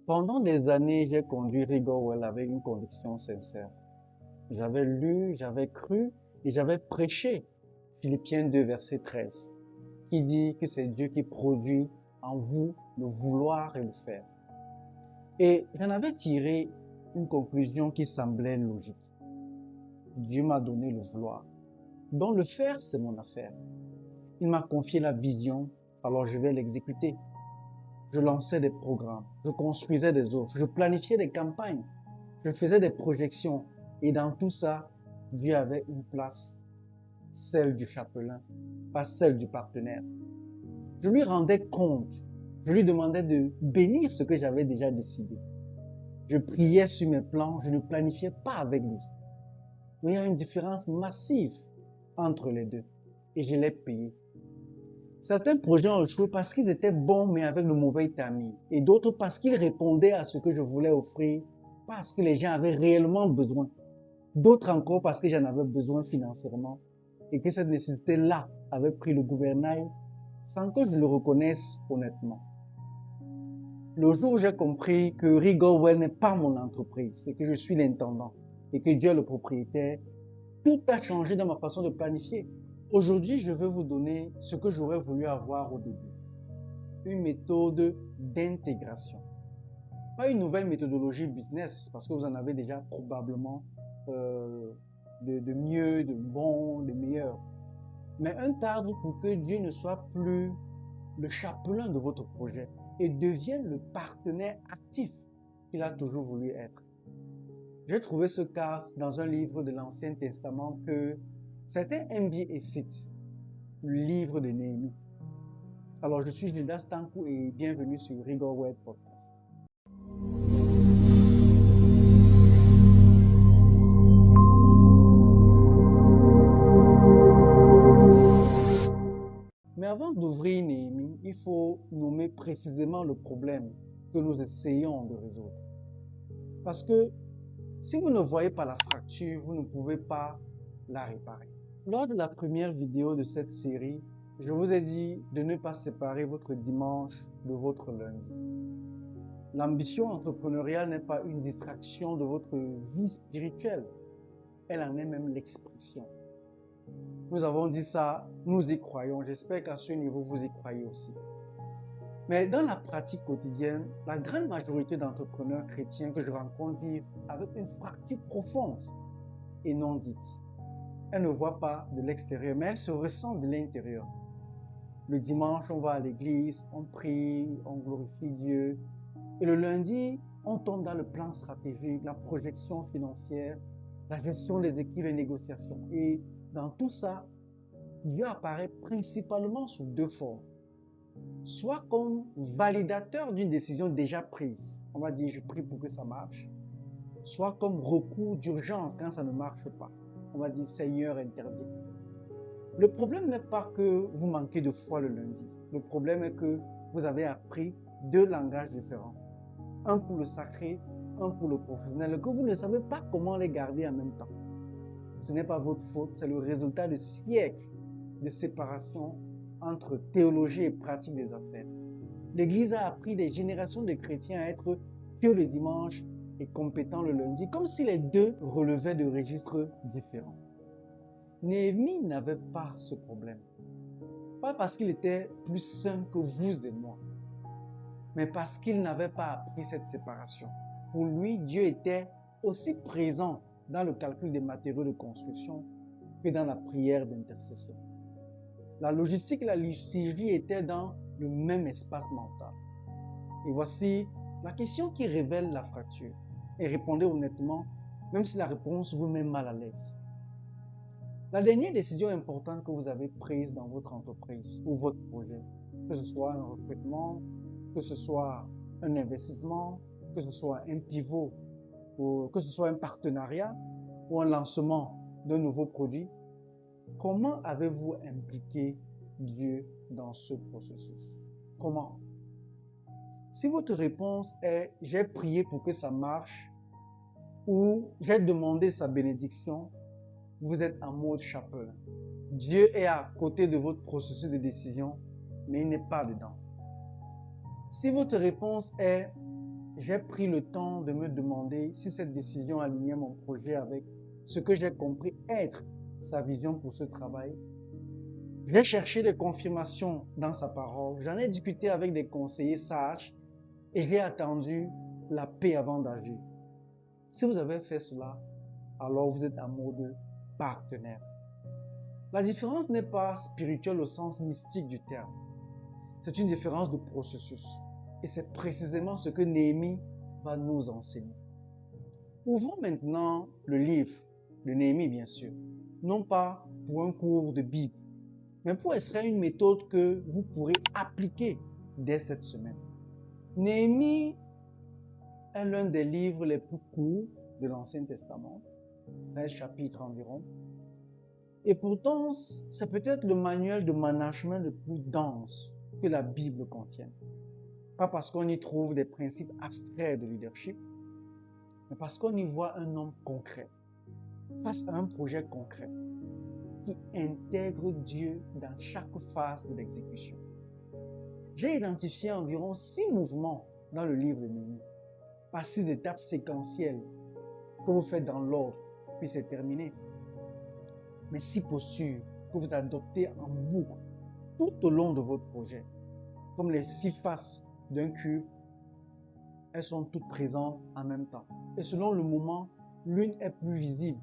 Pendant des années, j'ai conduit Rigorwell avec une conviction sincère. J'avais lu, j'avais cru et j'avais prêché Philippiens 2, verset 13, qui dit que c'est Dieu qui produit en vous le vouloir et le faire. Et j'en avais tiré une conclusion qui semblait logique. Dieu m'a donné le vouloir. Donc le faire, c'est mon affaire. Il m'a confié la vision, alors je vais l'exécuter. Je lançais des programmes, je construisais des offres, je planifiais des campagnes, je faisais des projections. Et dans tout ça, Dieu avait une place, celle du chapelain, pas celle du partenaire. Je lui rendais compte, je lui demandais de bénir ce que j'avais déjà décidé. Je priais sur mes plans, je ne planifiais pas avec lui. Mais il y a une différence massive entre les deux. Et je l'ai payé. Certains projets ont échoué parce qu'ils étaient bons, mais avec le mauvais timing. Et d'autres parce qu'ils répondaient à ce que je voulais offrir, parce que les gens avaient réellement besoin. D'autres encore parce que j'en avais besoin financièrement. Et que cette nécessité-là avait pris le gouvernail sans que je le reconnaisse honnêtement. Le jour où j'ai compris que Rigorwell n'est pas mon entreprise et que je suis l'intendant et que Dieu est le propriétaire, tout a changé dans ma façon de planifier. Aujourd'hui, je veux vous donner ce que j'aurais voulu avoir au début. Une méthode d'intégration. Pas une nouvelle méthodologie business, parce que vous en avez déjà probablement de mieux, de bon, de meilleur. Mais un cadre pour que Dieu ne soit plus le chapelain de votre projet et devienne le partenaire actif qu'il a toujours voulu être. J'ai trouvé ce cadre dans un livre de l'Ancien Testament que certains aiment bien et citent, le livre de Néhémie. Alors, je suis Judas Tankou et bienvenue sur Rigorwell Podcast. Mais avant d'ouvrir Néhémie, il faut nommer précisément le problème que nous essayons de résoudre. Parce que si vous ne voyez pas la fracture, vous ne pouvez pas la réparer. Lors de la première vidéo de cette série, je vous ai dit de ne pas séparer votre dimanche de votre lundi. L'ambition entrepreneuriale n'est pas une distraction de votre vie spirituelle. Elle en est même l'expression. Nous avons dit ça, nous y croyons. J'espère qu'à ce niveau, vous y croyez aussi. Mais dans la pratique quotidienne, la grande majorité d'entrepreneurs chrétiens que je rencontre vivent avec une fracture profonde et non dite. Elles ne voient pas de l'extérieur, mais elles se ressentent de l'intérieur. Le dimanche, on va à l'église, on prie, on glorifie Dieu. Et le lundi, on tombe dans le plan stratégique, la projection financière, la gestion des équipes et négociations. Et dans tout ça, Dieu apparaît principalement sous deux formes. Soit comme validateur d'une décision déjà prise. On va dire, je prie pour que ça marche. Soit comme recours d'urgence quand ça ne marche pas. On va dire, Seigneur, interviens. Le problème n'est pas que vous manquez de foi le lundi. Le problème est que vous avez appris deux langages différents. Un pour le sacré, un pour le professionnel, et que vous ne savez pas comment les garder en même temps. Ce n'est pas votre faute, c'est le résultat de siècles de séparation entre théologie et pratique des affaires. L'Église a appris des générations de chrétiens à être pieux le dimanche et compétents le lundi, comme si les deux relevaient de registres différents. Néhémie n'avait pas ce problème. Pas parce qu'il était plus saint que vous et moi, mais parce qu'il n'avait pas appris cette séparation. Pour lui, Dieu était aussi présent dans le calcul des matériaux de construction que dans la prière d'intercession. La logistique et la liturgie étaient dans le même espace mental. Et voici la question qui révèle la fracture. Et répondez honnêtement, même si la réponse vous met mal à l'aise. La dernière décision importante que vous avez prise dans votre entreprise ou votre projet, que ce soit un recrutement, que ce soit un investissement, que ce soit un pivot, ou que ce soit un partenariat ou un lancement d'un nouveau produit, comment avez-vous impliqué Dieu dans ce processus? Comment? Si votre réponse est « j'ai prié pour que ça marche » ou « j'ai demandé sa bénédiction », vous êtes en mode chapelain. Dieu est à côté de votre processus de décision, mais il n'est pas dedans. Si votre réponse est j'ai pris le temps de me demander si cette décision alignait mon projet avec ce que j'ai compris être sa vision pour ce travail. J'ai cherché des confirmations dans sa parole. J'en ai discuté avec des conseillers sages et j'ai attendu la paix avant d'agir. Si vous avez fait cela, alors vous êtes en mode partenaire. La différence n'est pas spirituelle au sens mystique du terme. C'est une différence de processus. Et c'est précisément ce que Néhémie va nous enseigner. Ouvrons maintenant le livre de Néhémie, bien sûr. Non pas pour un cours de Bible, mais pour extraire une méthode que vous pourrez appliquer dès cette semaine. Néhémie est l'un des livres les plus courts de l'Ancien Testament, 13 chapitres environ. Et pourtant, c'est peut-être le manuel de management le plus dense que la Bible contienne. Pas parce qu'on y trouve des principes abstraits de leadership, mais parce qu'on y voit un homme concret, face à un projet concret, qui intègre Dieu dans chaque phase de l'exécution. J'ai identifié environ 6 mouvements dans le livre de Néhémie, par 6 étapes séquentielles que vous faites dans l'ordre, puis c'est terminé. Mais 6 postures que vous adoptez en boucle tout au long de votre projet, comme les 6 faces d'un cube, elles sont toutes présentes en même temps. Et selon le moment, l'une est plus visible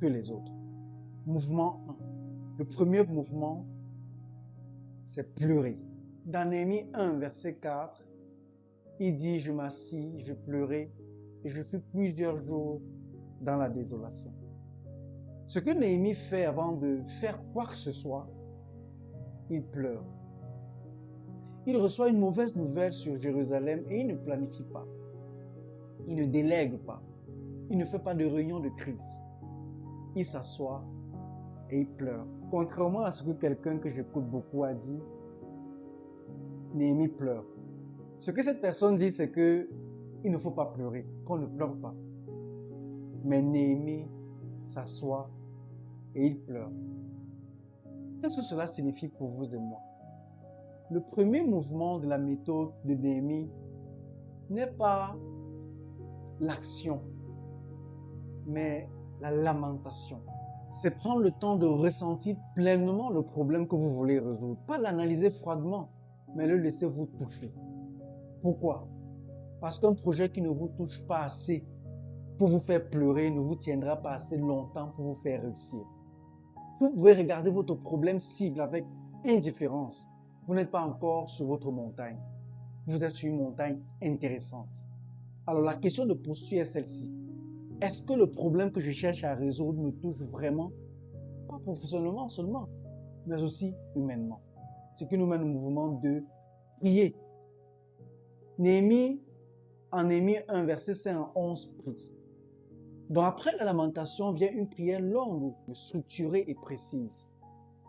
que les autres. Mouvement 1. Le premier mouvement, c'est pleurer. Dans Néhémie 1, verset 4, il dit « Je m'assis, je pleurais et je fus plusieurs jours dans la désolation. » Ce que Néhémie fait avant de faire quoi que ce soit, il pleure. Il reçoit une mauvaise nouvelle sur Jérusalem et il ne planifie pas. Il ne délègue pas. Il ne fait pas de réunion de crise. Il s'assoit et il pleure. Contrairement à ce que quelqu'un que j'écoute beaucoup a dit, Néhémie pleure. Ce que cette personne dit, c'est que il ne faut pas pleurer, qu'on ne pleure pas. Mais Néhémie s'assoit et il pleure. Qu'est-ce que cela signifie pour vous et moi? Le premier mouvement de la méthode de Néhémie n'est pas l'action, mais la lamentation. C'est prendre le temps de ressentir pleinement le problème que vous voulez résoudre. Pas l'analyser froidement, mais le laisser vous toucher. Pourquoi? Parce qu'un projet qui ne vous touche pas assez pour vous faire pleurer ne vous tiendra pas assez longtemps pour vous faire réussir. Vous pouvez regarder votre problème cible avec indifférence. Vous n'êtes pas encore sur votre montagne. Vous êtes sur une montagne intéressante. Alors la question de posture est celle-ci. Est-ce que le problème que je cherche à résoudre me touche vraiment? Pas professionnellement seulement, mais aussi humainement. Ce qui nous mène au mouvement de prier. En Néhémie 1, verset 5 à 11, prie. Donc après la lamentation vient une prière longue, structurée et précise.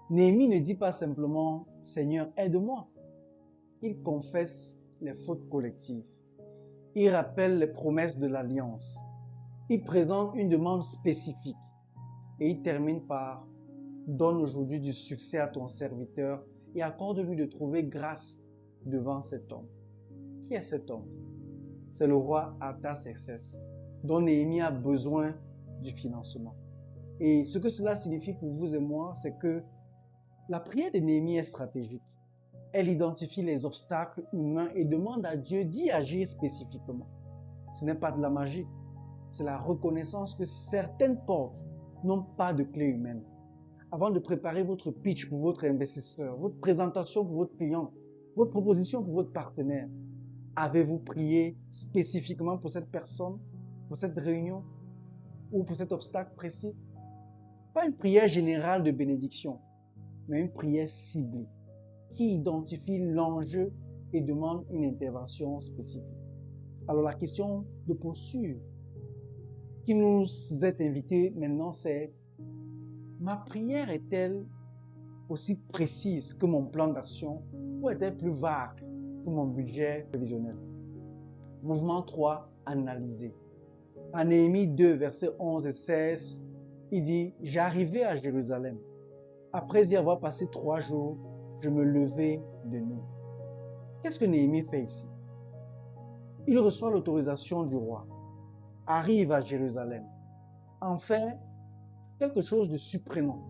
Néhémie ne dit pas simplement « Seigneur, aide-moi ». Il confesse les fautes collectives. Il rappelle les promesses de l'alliance. Il présente une demande spécifique. Et il termine par « Donne aujourd'hui du succès à ton serviteur et accorde-lui de trouver grâce devant cet homme. » Qui est cet homme? C'est le roi Artaxerxès, dont Néhémie a besoin du financement. Et ce que cela signifie pour vous et moi, c'est que la prière de Néhémie est stratégique. Elle identifie les obstacles humains et demande à Dieu d'y agir spécifiquement. Ce n'est pas de la magie, c'est la reconnaissance que certaines portes n'ont pas de clé humaine. Avant de préparer votre pitch pour votre investisseur, votre présentation pour votre client, votre proposition pour votre partenaire, avez-vous prié spécifiquement pour cette personne, pour cette réunion ou pour cet obstacle précis? Pas une prière générale de bénédiction, mais une prière ciblée qui identifie l'enjeu et demande une intervention spécifique. Alors la question de posture qui nous est invitée maintenant, c'est: ma prière est-elle aussi précise que mon plan d'action ou est-elle plus vague que mon budget prévisionnel? Mouvement 3, analyser. En Néhémie 2, versets 11 et 16, il dit « J'arrivais à Jérusalem. Après y avoir passé 3 jours, je me levai de nuit. » Qu'est-ce que Néhémie fait ici? Il reçoit l'autorisation du roi, arrive à Jérusalem, en fait quelque chose de surprenant.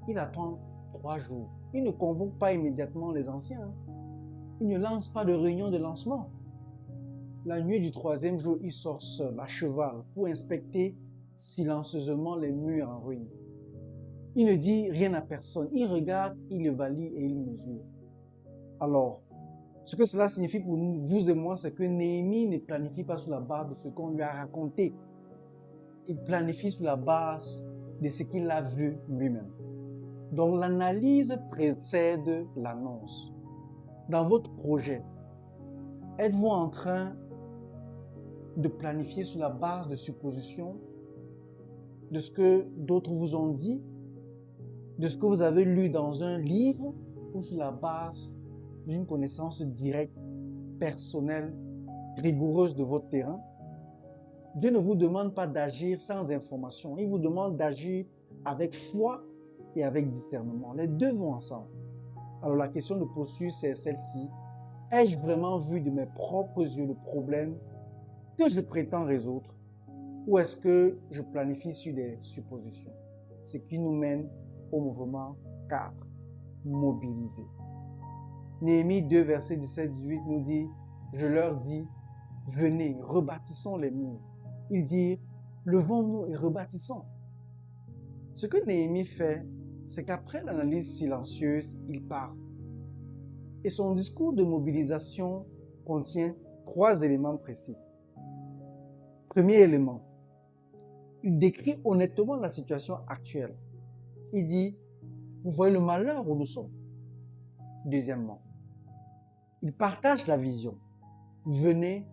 Il attend 3 jours. Il ne convoque pas immédiatement les anciens. Il ne lance pas de réunion de lancement. La nuit du 3e jour, il sort seul, à cheval, pour inspecter silencieusement les murs en ruine. Il ne dit rien à personne. Il regarde, il évalue et il mesure. Alors, ce que cela signifie pour nous, vous et moi, c'est que Néhémie ne planifie pas sur la base de ce qu'on lui a raconté. Il planifie sur la base de ce qu'il a vu lui-même. Donc, l'analyse précède l'annonce. Dans votre projet, êtes-vous en train de planifier sur la base de suppositions, de ce que d'autres vous ont dit, de ce que vous avez lu dans un livre, ou sur la base d'une connaissance directe, personnelle, rigoureuse de votre terrain? Dieu ne vous demande pas d'agir sans information. Il vous demande d'agir avec foi et avec discernement. Les deux vont ensemble. Alors la question de posture, c'est celle-ci. Ai-je vraiment vu de mes propres yeux le problème que je prétends résoudre, ou est-ce que je planifie sur des suppositions? Ce qui nous mène au mouvement 4, mobiliser. Néhémie 2, verset 17-18 nous dit, je leur dis, venez, rebâtissons les murs. Ils dirent, levons-nous et rebâtissons. Ce que Néhémie fait, c'est qu'après l'analyse silencieuse, il parle. Et son discours de mobilisation contient 3 éléments précis. Premier élément, il décrit honnêtement la situation actuelle. Il dit, vous voyez le malheur où nous sommes. Deuxièmement, il partage la vision. Venez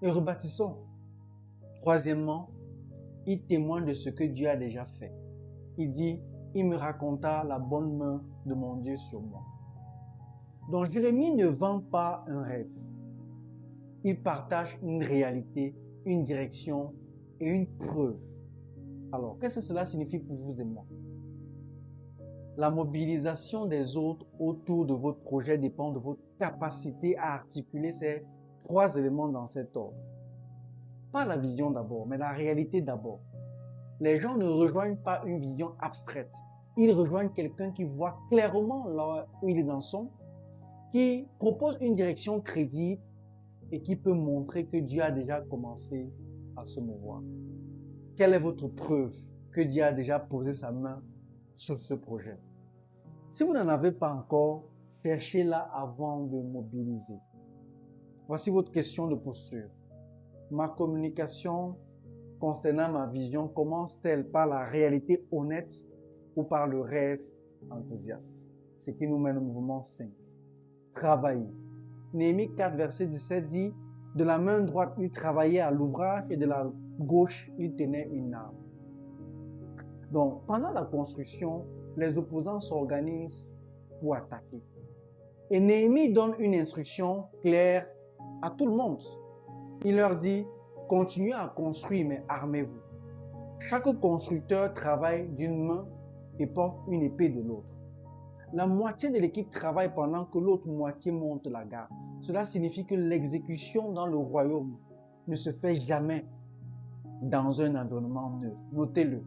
et rebâtissons. Troisièmement, il témoigne de ce que Dieu a déjà fait. Il dit, il me raconta la bonne main de mon Dieu sur moi. Donc Jérémie ne vend pas un rêve. Il partage une réalité, une direction et une preuve. Alors, qu'est-ce que cela signifie pour vous et moi? La mobilisation des autres autour de votre projet dépend de votre capacité à articuler ces 3 éléments dans cet ordre. Pas la vision d'abord, mais la réalité d'abord. Les gens ne rejoignent pas une vision abstraite. Ils rejoignent quelqu'un qui voit clairement là où ils en sont, qui propose une direction crédible et qui peut montrer que Dieu a déjà commencé à se mouvoir. Quelle est votre preuve que Dieu a déjà posé sa main sur ce projet? Si vous n'en avez pas encore, cherchez-la avant de mobiliser. Voici votre question de posture. Ma communication concernant ma vision commence-t-elle par la réalité honnête ou par le rêve enthousiaste? Ce qui nous mène au mouvement 5. Travailler. Néhémie 4, verset 17 dit, de la main droite, il travaillait à l'ouvrage et de la gauche, il tenait une arme. Donc, pendant la construction, les opposants s'organisent pour attaquer. Et Néhémie donne une instruction claire à tout le monde. Il leur dit, continuez à construire, mais armez-vous. Chaque constructeur travaille d'une main et porte une épée de l'autre. La moitié de l'équipe travaille pendant que l'autre moitié monte la garde. Cela signifie que l'exécution dans le royaume ne se fait jamais dans un environnement neutre. Notez-le.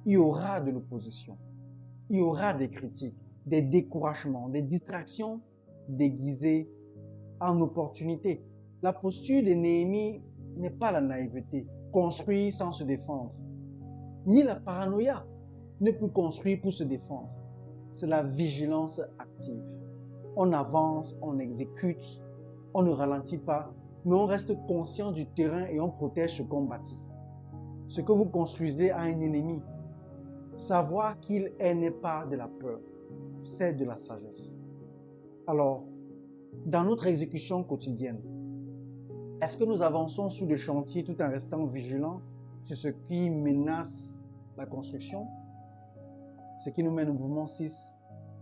Il y aura de l'opposition. Il y aura des critiques, des découragements, des distractions déguisées en opportunités. La posture de Néhémie n'est pas la naïveté, construire sans se défendre, ni la paranoïa, ne peut construire pour se défendre. C'est la vigilance active. On avance, on exécute, on ne ralentit pas, mais on reste conscient du terrain et on protège ce qu'on bâtit. Ce que vous construisez a un ennemi. Savoir qu'il n'est pas de la peur, c'est de la sagesse. Alors, dans notre exécution quotidienne, est-ce que nous avançons sur le chantier tout en restant vigilants sur ce qui menace la construction? Ce qui nous mène au mouvement 6,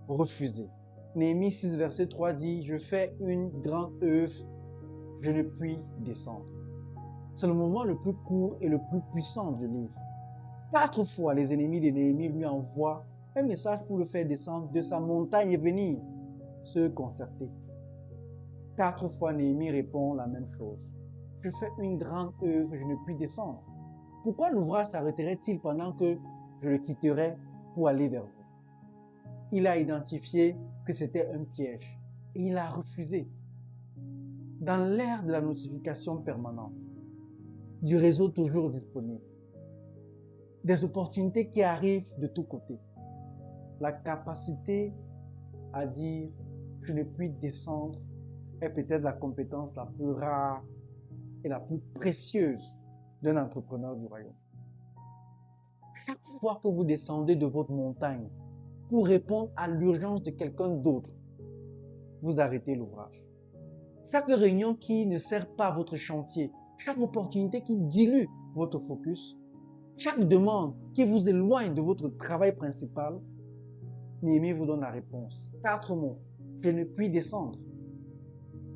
refuser. Néhémie 6, verset 3 dit, je fais une grande œuvre, je ne puis descendre. C'est le moment le plus court et le plus puissant du livre. 4 fois, les ennemis de Néhémie lui envoient un message pour le faire descendre de sa montagne et venir se concerter. 4 fois, Néhémie répond la même chose. Je fais une grande œuvre, je ne puis descendre. Pourquoi l'ouvrage s'arrêterait-il pendant que je le quitterais pour aller vers vous? Il a identifié que c'était un piège et il a refusé. Dans l'ère de la notification permanente, du réseau toujours disponible, des opportunités qui arrivent de tous côtés, la capacité à dire « je ne puis descendre » est peut-être la compétence la plus rare et la plus précieuse d'un entrepreneur du royaume. Chaque fois que vous descendez de votre montagne pour répondre à l'urgence de quelqu'un d'autre, vous arrêtez l'ouvrage. Chaque réunion qui ne sert pas à votre chantier, chaque opportunité qui dilue votre focus, chaque demande qui vous éloigne de votre travail principal, Néhémie vous donne la réponse. 4 mots. Je ne puis descendre.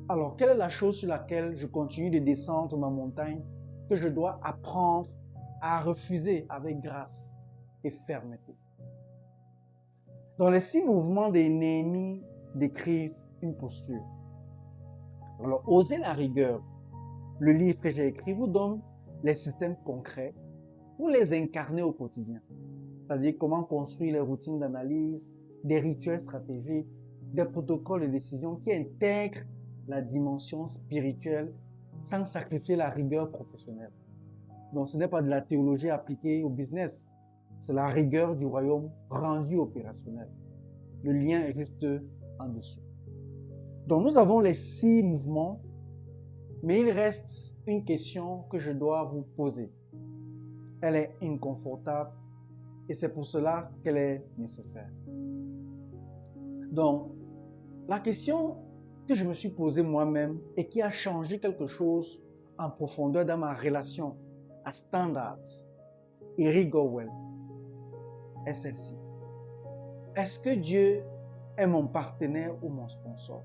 Alors, quelle est la chose sur laquelle je continue de descendre ma montagne que je dois apprendre à refuser avec grâce et fermeté? Dans les 6 mouvements de Néhémie décrivent une posture. Alors, Oser la rigueur, le livre que j'ai écrit, vous donne les systèmes concrets pour les incarner au quotidien. C'est-à-dire comment construire les routines d'analyse, des rituels stratégiques, des protocoles de décision qui intègrent la dimension spirituelle sans sacrifier la rigueur professionnelle. Donc, ce n'est pas de la théologie appliquée au business, c'est la rigueur du royaume rendue opérationnelle. Le lien est juste en dessous. Donc, nous avons les 6 mouvements, mais il reste une question que je dois vous poser. Elle est inconfortable et c'est pour cela qu'elle est nécessaire. Donc, la question que je me suis posée moi-même et qui a changé quelque chose en profondeur dans ma relation à Standards et Rigorwell est celle-ci. Est-ce que Dieu est mon partenaire ou mon sponsor?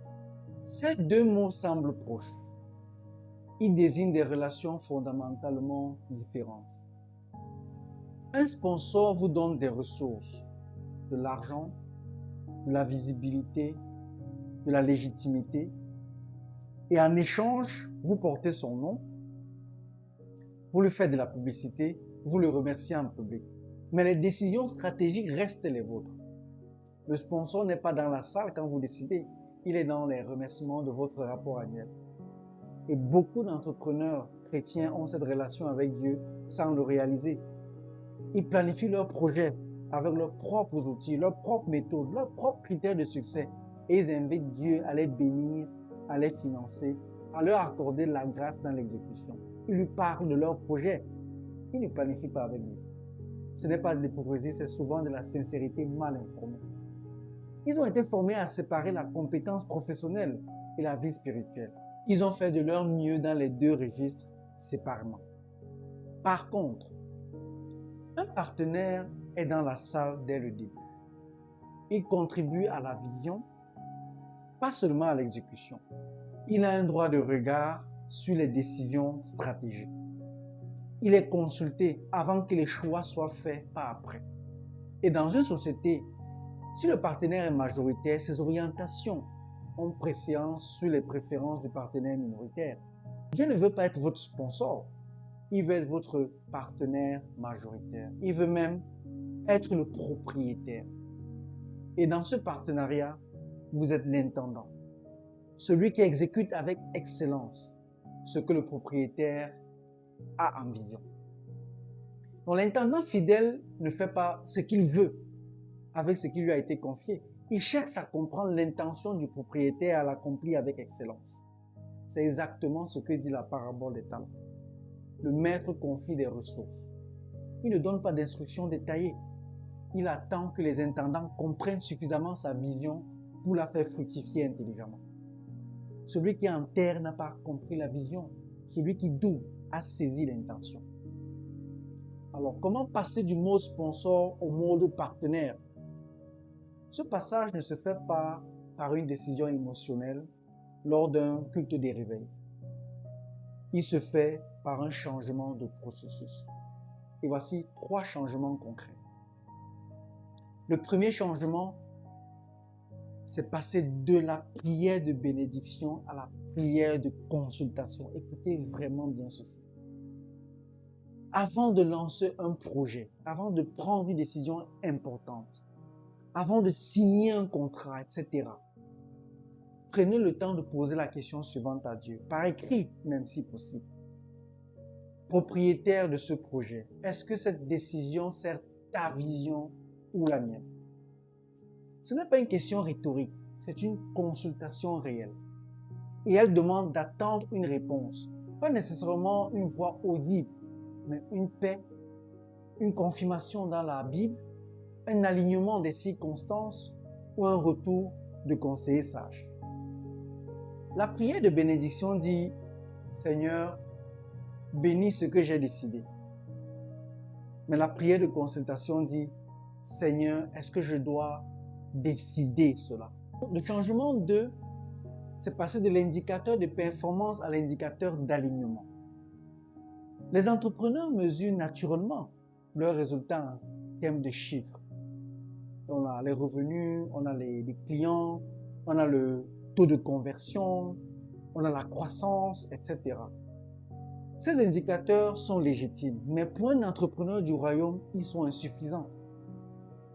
Ces 2 mots semblent proches. Ils désignent des relations fondamentalement différentes. Un sponsor vous donne des ressources, de l'argent, de la visibilité, de la légitimité, et en échange, vous portez son nom, vous lui faites de la publicité, vous le remerciez en public. Mais les décisions stratégiques restent les vôtres. Le sponsor n'est pas dans la salle quand vous décidez, il est dans les remerciements de votre rapport annuel. Et beaucoup d'entrepreneurs chrétiens ont cette relation avec Dieu sans le réaliser. Ils planifient leurs projets avec leurs propres outils, leurs propres méthodes, leurs propres critères de succès. Et ils invitent Dieu à les bénir, à les financer, à leur accorder la grâce dans l'exécution. Ils lui parlent de leurs projets. Ils ne planifient pas avec lui. Ce n'est pas de l'hypocrisie, c'est souvent de la sincérité mal informée. Ils ont été formés à séparer la compétence professionnelle et la vie spirituelle. Ils ont fait de leur mieux dans les 2 registres séparément. Par contre, un partenaire est dans la salle dès le début. Il contribue à la vision, pas seulement à l'exécution. Il a un droit de regard sur les décisions stratégiques. Il est consulté avant que les choix soient faits, pas après. Et dans une société, si le partenaire est majoritaire, ses orientations ont préséance sur les préférences du partenaire minoritaire. Dieu ne veut pas être votre sponsor. Il veut être votre partenaire majoritaire. Il veut même être le propriétaire. Et dans ce partenariat, vous êtes l'intendant. Celui qui exécute avec excellence ce que le propriétaire a en vision. Donc l'intendant fidèle ne fait pas ce qu'il veut avec ce qui lui a été confié. Il cherche à comprendre l'intention du propriétaire à l'accomplir avec excellence. C'est exactement ce que dit la parabole des talents. Le maître confie des ressources. Il ne donne pas d'instructions détaillées. Il attend que les intendants comprennent suffisamment sa vision pour la faire fructifier intelligemment. Celui qui enterre n'a pas compris la vision. Celui qui double a saisi l'intention. Alors, comment passer du mode sponsor au mode partenaire? Ce passage ne se fait pas par une décision émotionnelle lors d'un culte des réveils. Il se fait par un changement de processus. Et voici 3 changements concrets. Le premier changement c'est passer de la prière de bénédiction à la prière de consultation. Écoutez vraiment bien ceci. Avant de lancer un projet, avant de prendre une décision importante, avant de signer un contrat, etc., prenez le temps de poser la question suivante à Dieu, par écrit même si possible. Propriétaire de ce projet, est-ce que cette décision sert ta vision ou la mienne? Ce n'est pas une question rhétorique, c'est une consultation réelle. Et elle demande d'attendre une réponse, pas nécessairement une voix audible, mais une paix, une confirmation dans la Bible, un alignement des circonstances ou un retour de conseiller sage. La prière de bénédiction dit, Seigneur, bénis ce que j'ai décidé. Mais la prière de consultation dit, Seigneur, est-ce que je dois décider cela? Le changement c'est passer de l'indicateur de performance à l'indicateur d'alignement. Les entrepreneurs mesurent naturellement leurs résultats en termes de chiffres. On a les revenus, on a les clients, on a le taux de conversion, on a la croissance, etc. Ces indicateurs sont légitimes, mais pour un entrepreneur du royaume, ils sont insuffisants.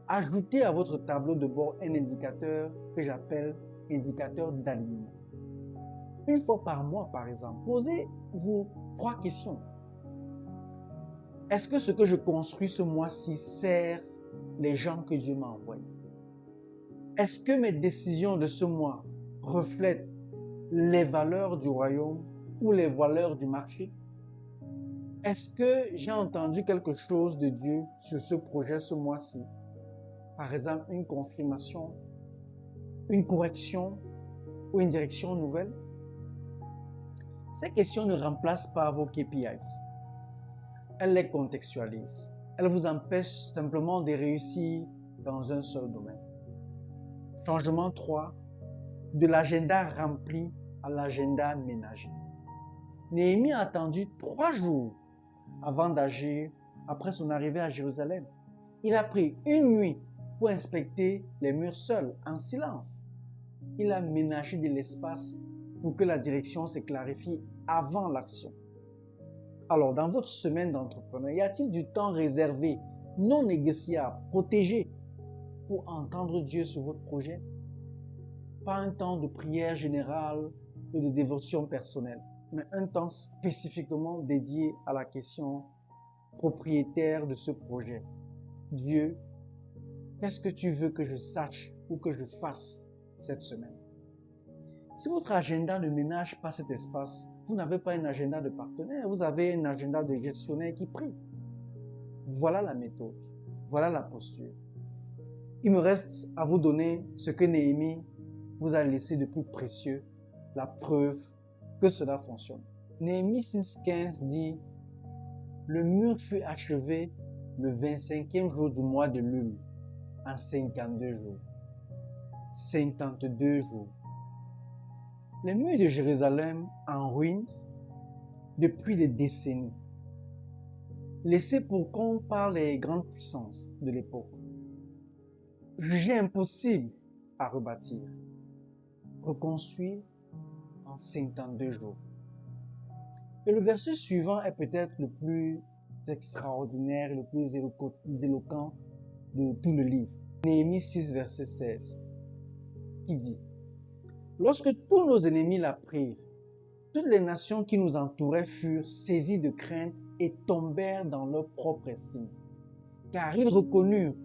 Ajoutez à votre tableau de bord un indicateur que j'appelle indicateur d'alignement. Une fois par mois, par exemple, posez-vous 3 questions. Est-ce que ce que je construis ce mois-ci sert les gens que Dieu m'a envoyés? Est-ce que mes décisions de ce mois reflètent les valeurs du royaume ou les valeurs du marché? Est-ce que j'ai entendu quelque chose de Dieu sur ce projet ce mois-ci? Par exemple, une confirmation, une correction ou une direction nouvelle? Ces questions ne remplacent pas vos KPIs. Elles les contextualisent. Elles vous empêchent simplement de réussir dans un seul domaine. Changement 3, de l'agenda rempli à l'agenda ménagé. Néhémie a attendu 3 jours avant d'agir après son arrivée à Jérusalem. Il a pris une nuit pour inspecter les murs seuls, en silence. Il a ménagé de l'espace pour que la direction se clarifie avant l'action. Alors, dans votre semaine d'entrepreneur, y a-t-il du temps réservé, non négociable, protégé pour entendre Dieu sur votre projet? Pas un temps de prière générale ou de dévotion personnelle, mais un temps spécifiquement dédié à la question propriétaire de ce projet. Dieu, qu'est-ce que tu veux que je sache ou que je fasse cette semaine? Si votre agenda ne ménage pas cet espace, vous n'avez pas un agenda de partenaire, vous avez un agenda de gestionnaire qui prie. Voilà la méthode, voilà la posture. Il me reste à vous donner ce que Néhémie vous a laissé de plus précieux, la preuve que cela fonctionne. Néhémie 6,15 dit « Le mur fut achevé le 25e jour du mois de Lul, en 52 jours. 52 jours. Les murs de Jérusalem en ruine depuis des décennies, laissés pour compte par les grandes puissances de l'époque, jugés impossibles à rebâtir, reconstruits en 52 jours. Et le verset suivant est peut-être le plus extraordinaire, le plus éloquent de tout le livre. Néhémie 6, verset 16, qui dit « Lorsque tous nos ennemis l'apprirent, toutes les nations qui nous entouraient furent saisies de crainte et tombèrent dans leur propre estime, car ils reconnurent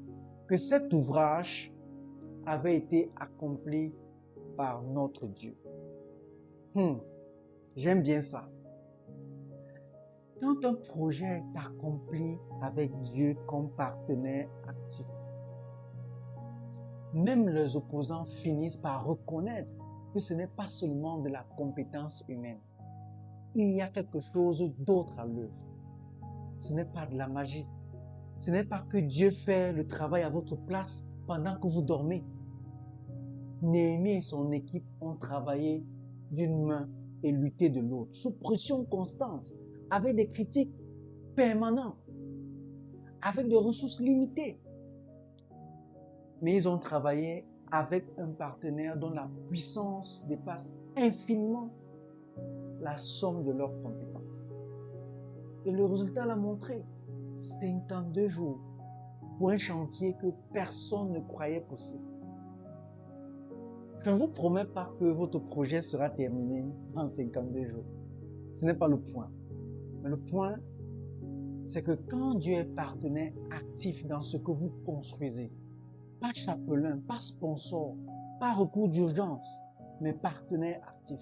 que cet ouvrage avait été accompli par notre Dieu. » J'aime bien ça. Quand un projet est accompli avec Dieu comme partenaire actif, même les opposants finissent par reconnaître que ce n'est pas seulement de la compétence humaine. Il y a quelque chose d'autre à l'œuvre. Ce n'est pas de la magie. Ce n'est pas que Dieu fait le travail à votre place pendant que vous dormez. Néhémie et son équipe ont travaillé d'une main et lutté de l'autre, sous pression constante, avec des critiques permanentes, avec des ressources limitées. Mais ils ont travaillé avec un partenaire dont la puissance dépasse infiniment la somme de leurs compétences. Et le résultat l'a montré. 52 jours pour un chantier que personne ne croyait possible. Je ne vous promets pas que votre projet sera terminé en 52 jours. Ce n'est pas le point. Mais le point, c'est que quand Dieu est partenaire actif dans ce que vous construisez, pas chapelain, pas sponsor, pas recours d'urgence, mais partenaire actif,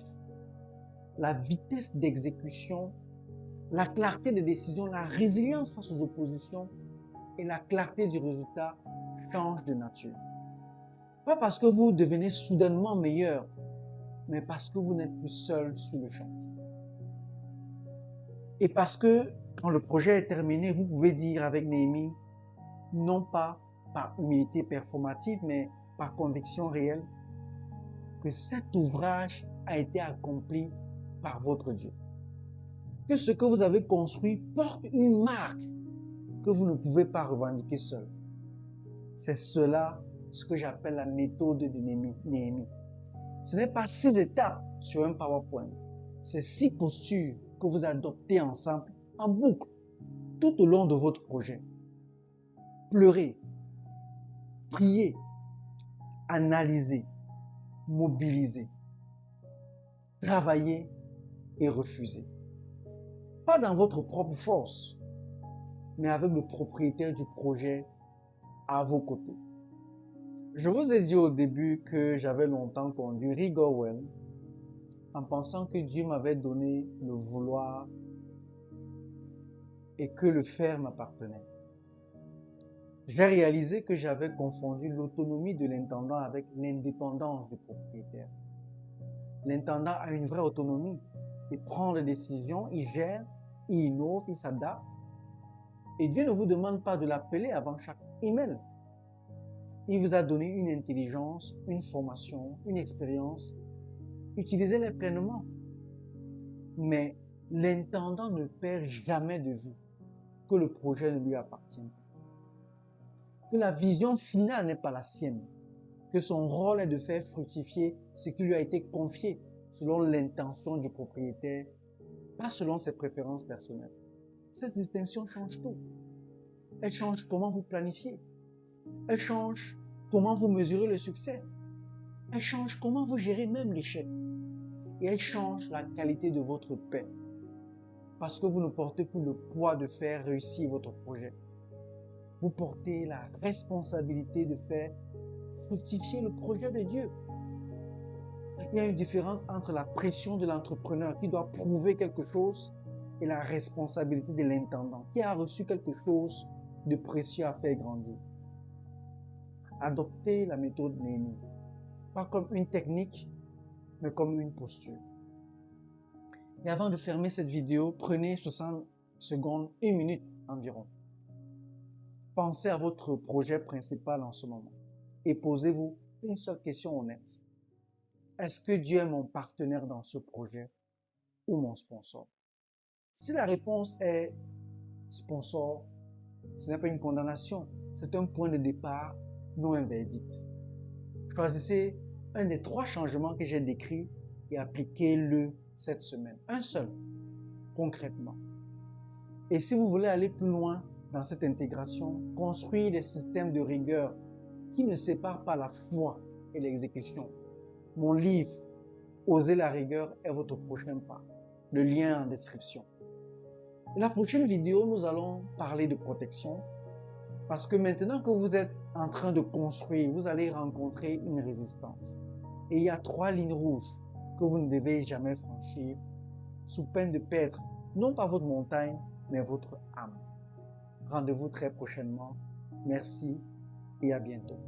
la vitesse d'exécution, la clarté des décisions, la résilience face aux oppositions et la clarté du résultat changent de nature. Pas parce que vous devenez soudainement meilleur, mais parce que vous n'êtes plus seul sur le chantier. Et parce que quand le projet est terminé, vous pouvez dire avec Néhémie, non pas par humilité performative, mais par conviction réelle, que cet ouvrage a été accompli par votre Dieu. Que ce que vous avez construit porte une marque que vous ne pouvez pas revendiquer seul. C'est cela ce que j'appelle la méthode de Néhémie. Ce n'est pas 6 étapes sur un PowerPoint. C'est 6 postures que vous adoptez ensemble en boucle tout au long de votre projet. Pleurez, priez, analysez, mobilisez, travaillez et refusez. Pas dans votre propre force, mais avec le propriétaire du projet à vos côtés. Je vous ai dit au début que j'avais longtemps conduit Rigorwell en pensant que Dieu m'avait donné le vouloir et que le faire m'appartenait. J'ai réalisé que j'avais confondu l'autonomie de l'intendant avec l'indépendance du propriétaire. L'intendant a une vraie autonomie. Il prend des décisions, il gère, il innove, il s'adapte. Et Dieu ne vous demande pas de l'appeler avant chaque email. Il vous a donné une intelligence, une formation, une expérience. Utilisez-les pleinement. Mais l'intendant ne perd jamais de vue que le projet ne lui appartient pas. Que la vision finale n'est pas la sienne. Que son rôle est de faire fructifier ce qui lui a été confié selon l'intention du propriétaire, pas selon ses préférences personnelles. Cette distinction change tout. Elle change comment vous planifiez. Elle change comment vous mesurez le succès. Elle change comment vous gérez même l'échec. Et elle change la qualité de votre paix. Parce que vous ne portez plus le poids de faire réussir votre projet. Vous portez la responsabilité de faire fructifier le projet de Dieu. Il y a une différence entre la pression de l'entrepreneur qui doit prouver quelque chose et la responsabilité de l'intendant qui a reçu quelque chose de précieux à faire grandir. Adoptez la méthode Néhémie, pas comme une technique, mais comme une posture. Et avant de fermer cette vidéo, prenez 60 secondes, 1 minute environ. Pensez à votre projet principal en ce moment et posez-vous une seule question honnête. Est-ce que Dieu est mon partenaire dans ce projet ou mon sponsor? Si la réponse est sponsor, ce n'est pas une condamnation, c'est un point de départ, non un verdict. Choisissez un des 3 changements que j'ai décrits et appliquez-le cette semaine. Un seul, concrètement. Et si vous voulez aller plus loin dans cette intégration, construire des systèmes de rigueur qui ne séparent pas la foi et l'exécution. Mon livre, Oser la rigueur, est votre prochain pas. Le lien en description. Et la prochaine vidéo, nous allons parler de protection parce que maintenant que vous êtes en train de construire, vous allez rencontrer une résistance. Et il y a 3 lignes rouges que vous ne devez jamais franchir sous peine de perdre non pas votre montagne, mais votre âme. Rendez-vous très prochainement. Merci et à bientôt.